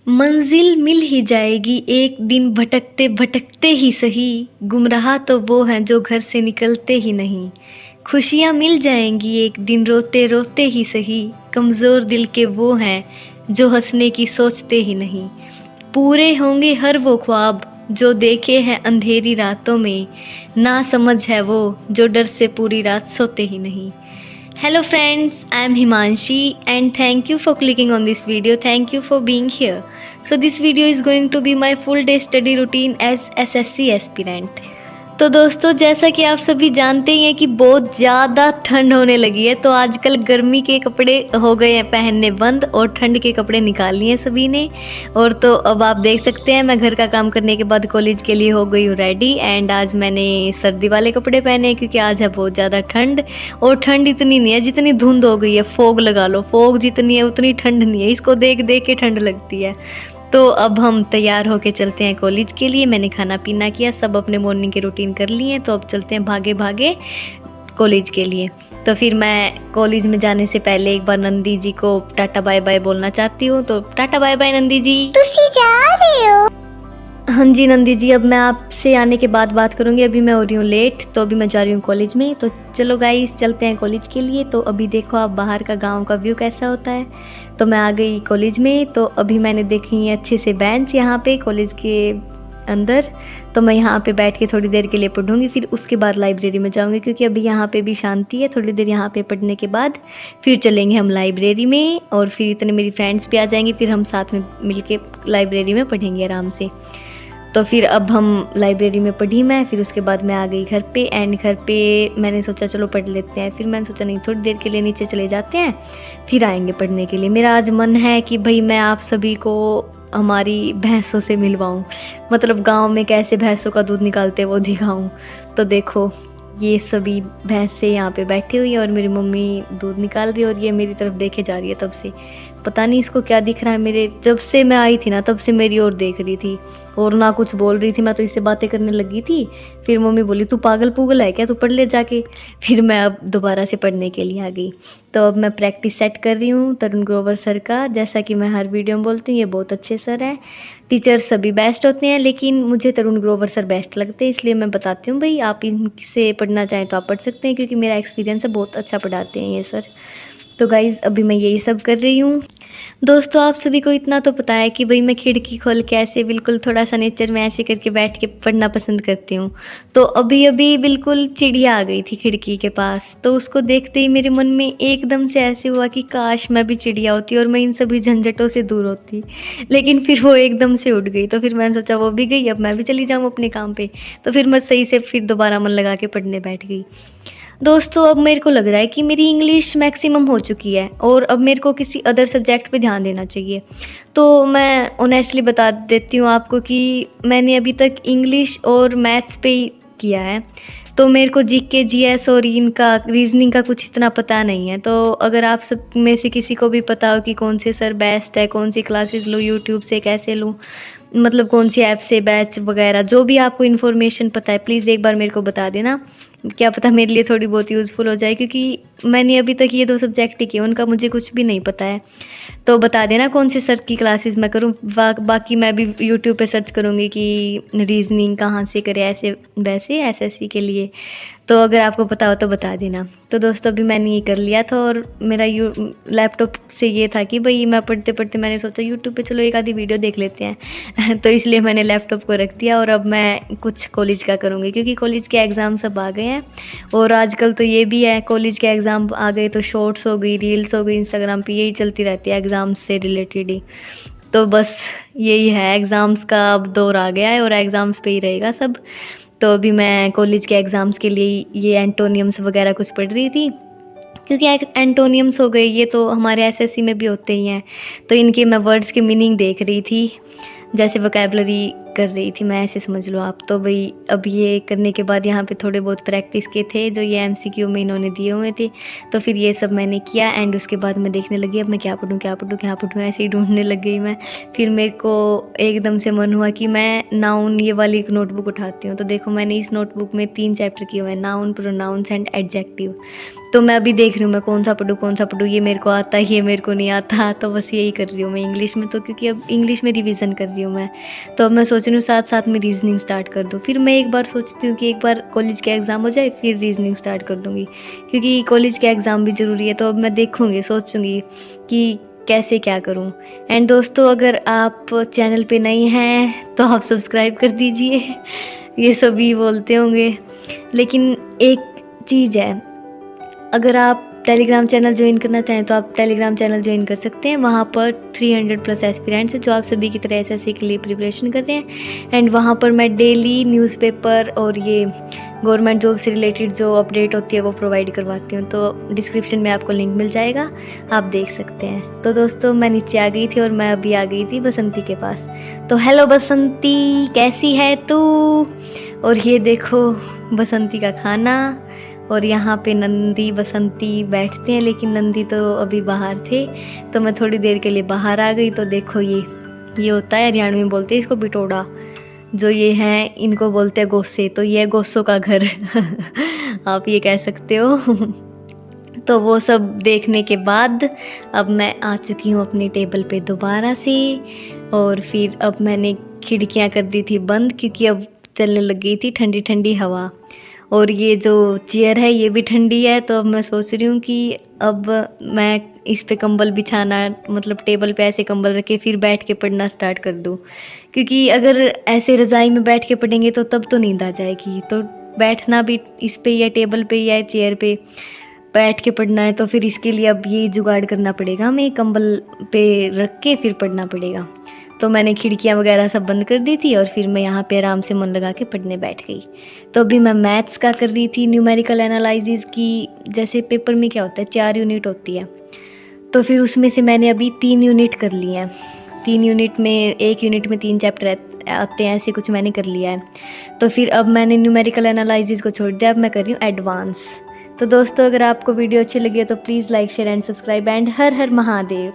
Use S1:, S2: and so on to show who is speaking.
S1: मंजिल मिल ही जाएगी एक दिन, भटकते भटकते ही सही। गुमराह तो वो हैं जो घर से निकलते ही नहीं। खुशियाँ मिल जाएंगी एक दिन, रोते रोते ही सही। कमज़ोर दिल के वो हैं जो हंसने की सोचते ही नहीं। पूरे होंगे हर वो ख्वाब जो देखे हैं अंधेरी रातों में। ना समझ है वो जो डर से पूरी रात सोते ही नहीं। Hello friends, I am Himanshi and thank you for clicking on this video. Thank you for being here. So this video is going to be my full day study routine as SSC aspirant. तो दोस्तों, जैसा कि आप सभी जानते ही हैं कि बहुत ज़्यादा ठंड होने लगी है, तो आजकल गर्मी के कपड़े हो गए हैं पहनने बंद और ठंड के कपड़े निकाल लिए सभी ने। और तो अब आप देख सकते हैं मैं घर का काम करने के बाद कॉलेज के लिए हो गई हूँ रेडी। एंड आज मैंने सर्दी वाले कपड़े पहने क्योंकि आज है बहुत ज़्यादा ठंड। और ठंड इतनी नहीं है जितनी धुंध हो गई है, फोग लगा लो, फोग जितनी है उतनी ठंड नहीं है, इसको देख देख के ठंड लगती है। तो अब हम तैयार होके चलते हैं कॉलेज के लिए। मैंने खाना पीना किया, सब अपने मॉर्निंग के रूटीन कर लिए हैं, तो अब चलते हैं भागे भागे कॉलेज के लिए। तो फिर मैं कॉलेज में जाने से पहले एक बार नंदी जी को टाटा बाय बाय बोलना चाहती हूँ। तो tata bye bye Nandi ji.
S2: तुसी जा रहे हो?
S1: हाँ जी नंदी जी, अब मैं आपसे आने के बाद बात करूँगी। अभी मैं हो रही हूँ लेट, तो अभी मैं जा रही हूँ कॉलेज में। तो चलो गाइस चलते हैं कॉलेज के लिए। तो अभी देखो आप बाहर का गांव का व्यू कैसा होता है। तो मैं आ गई कॉलेज में। तो अभी मैंने देखी है अच्छे से बेंच यहाँ पे कॉलेज के अंदर। तो मैं यहाँ पे बैठ के थोड़ी देर के लिए पढ़ूँगी, फिर उसके बाद लाइब्रेरी में जाऊँगी क्योंकि अभी यहाँ पे भी शांति है। थोड़ी देर यहाँ पे पढ़ने के बाद फिर चलेंगे हम लाइब्रेरी में, और फिर इतने मेरी फ्रेंड्स भी आ जाएंगी, फिर हम साथ में मिल के लाइब्रेरी में पढ़ेंगे आराम से। तो फिर अब हम लाइब्रेरी में पढ़ी मैं, फिर उसके बाद मैं आ गई घर पे। एंड घर पे मैंने सोचा चलो पढ़ लेते हैं, फिर मैंने सोचा नहीं थोड़ी देर के लिए नीचे चले जाते हैं, फिर आएंगे पढ़ने के लिए। मेरा आज मन है कि भाई मैं आप सभी को हमारी भैंसों से मिलवाऊँ, मतलब गांव में कैसे भैंसों का दूध निकालते हैं वो दिखाऊँ। तो देखो ये सभी भैंसें यहाँ पे बैठी हुई है और मेरी मम्मी दूध निकाल रही है, और ये मेरी तरफ देखे जा रही है तब से। पता नहीं इसको क्या दिख रहा है, मेरे जब से मैं आई थी ना तब से मेरी ओर देख रही थी और ना कुछ बोल रही थी। मैं तो इससे बातें करने लगी थी, फिर मम्मी बोली तू पागल पुगल है क्या, तू पढ़ ले जाके। फिर मैं अब दोबारा से पढ़ने के लिए आ गई। तो अब मैं प्रैक्टिस सेट कर रही हूँ तरुण ग्रोवर सर का। जैसा कि मैं हर वीडियो में बोलती हूँ ये बहुत अच्छे सर हैं। टीचर सभी बेस्ट होते हैं लेकिन मुझे तरुण ग्रोवर सर बेस्ट लगते हैं, इसलिए मैं बताती हूँ भाई आप इनसे पढ़ना चाहें तो आप पढ़ सकते हैं, क्योंकि मेरा एक्सपीरियंस है, बहुत अच्छा पढ़ाते हैं ये सर। तो गाइज़ अभी मैं यही सब कर रही हूँ। दोस्तों आप सभी को इतना तो पता है कि भाई मैं खिड़की खोल के ऐसे बिल्कुल थोड़ा सा नेचर में ऐसे करके बैठ के पढ़ना पसंद करती हूँ। तो अभी अभी बिल्कुल चिड़िया आ गई थी खिड़की के पास, तो उसको देखते ही मेरे मन में एकदम से ऐसे हुआ कि काश मैं भी चिड़िया होती और मैं इन सभी झंझटों से दूर होती। लेकिन फिर वो एकदम से उड़ गई, तो फिर मैंने सोचा वो भी गई, अब मैं भी चली जाऊँ अपने काम पे। तो फिर मैं सही से फिर दोबारा मन लगा के पढ़ने बैठ गई। दोस्तों अब मेरे को लग रहा है कि मेरी इंग्लिश मैक्सिमम हो चुकी है और अब मेरे को किसी अदर सब्जेक्ट पे ध्यान देना चाहिए। तो मैं ऑनेस्टली बता देती हूँ आपको कि मैंने अभी तक इंग्लिश और मैथ्स पे ही किया है। तो मेरे को जीके जीएस और इनका रीजनिंग का कुछ इतना पता नहीं है। तो अगर आप सब में से किसी को भी पता हो कि कौन से सर बेस्ट है, कौन सी क्लासेस लूँ यूट्यूब से, कैसे लूँ, मतलब कौन सी ऐप से बैच वगैरह, जो भी आपको इन्फॉर्मेशन पता है प्लीज़ एक बार मेरे को बता देना। क्या पता मेरे लिए थोड़ी बहुत यूज़फुल हो जाए, क्योंकि मैंने अभी तक ये 2 सब्जेक्ट ही किए, उनका मुझे कुछ भी नहीं पता है। तो बता देना कौन से सर की क्लासेस मैं करूँ। बाकी मैं भी यूट्यूब पे सर्च करूँगी कि रीजनिंग कहाँ से करें ऐसे वैसे एसएससी के लिए। तो अगर आपको पता हो तो बता देना। तो दोस्तों अभी मैंने ये कर लिया था, और मेरा लैपटॉप से ये था कि भाई मैं पढ़ते पढ़ते मैंने सोचा यूट्यूब पे चलो एक आधी वीडियो देख लेते हैं तो इसलिए मैंने लैपटॉप को रख दिया, और अब मैं कुछ कॉलेज का करूँगी क्योंकि कॉलेज के एग्ज़ाम सब आ गए हैं। और आजकल तो ये भी है कॉलेज के एग्ज़ाम आ गए तो शॉर्ट्स हो गई, रील्स हो गई, इंस्टाग्राम पे यही चलती रहती है एग्ज़ाम्स से रिलेटेड ही। तो बस यही है, एग्ज़ाम्स का अब दौर आ गया है और एग्ज़ाम्स पे ही रहेगा सब। तो अभी मैं कॉलेज के एग्ज़ाम्स के लिए ये एंटोनियम्स वगैरह कुछ पढ़ रही थी, क्योंकि एंटोनियम्स हो गए ये तो हमारे एसएससी में भी होते ही हैं। तो इनके मैं वर्ड्स के मीनिंग देख रही थी, जैसे वोकैबलरी कर रही थी मैं, ऐसे समझ लो आप। तो भाई अब ये करने के बाद यहाँ पे थोड़े बहुत प्रैक्टिस के थे जो ये MCQ में इन्होंने दिए हुए थे, तो फिर ये सब मैंने किया। एंड उसके बाद मैं देखने लगी अब मैं क्या पढ़ूँ क्या पढ़ूँ क्या पढ़ूँ, ऐसे ही ढूंढने लग गई मैं। फिर मेरे को एकदम से मन हुआ कि मैं नाउन ये वाली एक नोटबुक उठाती हूँ। तो देखो मैंने इस नोटबुक में 3 चैप्टर किए हुए हैं, नाउन, प्रोनाउंस एंड एडजेक्टिव। तो मैं अभी देख रही हूँ मैं कौन सा पढूँ, ये मेरे को आता है ये मेरे को नहीं आता। तो बस यही कर रही हूँ मैं इंग्लिश में, तो क्योंकि अब इंग्लिश में रिवीजन कर रही हूँ मैं, तो अब मैं सोच रही हूँ साथ साथ में रीजनिंग स्टार्ट कर दूँ। फिर मैं एक बार सोचती हूँ कि एक बार कॉलेज का एग्ज़ाम हो जाए फिर रीजनिंग स्टार्ट कर दूँगी, क्योंकि कॉलेज का एग्ज़ाम भी ज़रूरी है। तो अब मैं देखूँगी, सोचूँगी कि कैसे क्या करूँ। एंड दोस्तों अगर आप चैनल पे नए हैं तो आप सब्सक्राइब कर दीजिए। ये सभी बोलते होंगे, लेकिन एक चीज़ है, अगर आप टेलीग्राम चैनल ज्वाइन करना चाहें तो आप टेलीग्राम चैनल ज्वाइन कर सकते हैं। वहाँ पर 300+ एस्पिरेंट्स हैं जो आप सभी की तरह SSC के लिए प्रिपरेशन कर रहे हैं। एंड वहाँ पर मैं डेली न्यूज़पेपर और ये गवर्नमेंट जॉब से रिलेटेड जो अपडेट होती है वो प्रोवाइड करवाती हूँ। तो डिस्क्रिप्शन में आपको लिंक मिल जाएगा, आप देख सकते हैं। तो दोस्तों मैं नीचे आ गई थी और मैं अभी आ गई थी बसंती के पास। तो हेलो बसंती, कैसी है तू? और ये देखो बसंती का खाना, और यहाँ पे नंदी बसंती बैठते हैं, लेकिन नंदी तो अभी बाहर थे तो मैं थोड़ी देर के लिए बाहर आ गई। तो देखो ये होता है, हरियाणवी में बोलते हैं इसको बिटोड़ा, जो ये हैं इनको बोलते हैं गोसे। तो ये है गोसों का घर आप ये कह सकते हो। तो वो सब देखने के बाद अब मैं आ चुकी हूँ अपनी टेबल पे दोबारा से, और फिर अब मैंने खिड़कियाँ कर दी थी बंद, क्योंकि अब चलने लग गई थी ठंडी ठंडी हवा। और ये जो चेयर है ये भी ठंडी है, तो अब मैं सोच रही हूँ कि अब मैं इस पे कंबल बिछाना, मतलब टेबल पे ऐसे कंबल रखे फिर बैठ के पढ़ना स्टार्ट कर दूँ, क्योंकि अगर ऐसे रज़ाई में बैठ के पढ़ेंगे तो तब तो नींद आ जाएगी। तो बैठना भी इस पे या टेबल पे या चेयर पे बैठ के पढ़ना है, तो फिर इसके लिए अब ये जुगाड़ करना पड़ेगा, हमें कंबल पे रख के फिर पढ़ना पड़ेगा। तो मैंने खिड़कियाँ वगैरह सब बंद कर दी थी और फिर मैं यहाँ पे आराम से मन लगा के पढ़ने बैठ गई। तो अभी मैं मैथ्स का कर रही थी, न्यूमेरिकल एनालिसिस की। जैसे पेपर में क्या होता है 4 यूनिट होती है, तो फिर उसमें से मैंने अभी 3 यूनिट कर लिए हैं। 3 यूनिट में 1 यूनिट में 3 चैप्टर आते हैं, ऐसे कुछ मैंने कर लिया है। तो फिर अब मैंने न्यूमेरिकल एनालिसिस को छोड़ दिया, अब मैं कर रही हूँ एडवांस। तो दोस्तों अगर आपको वीडियो अच्छी लगी है तो please like share and subscribe, and her her Mahadev.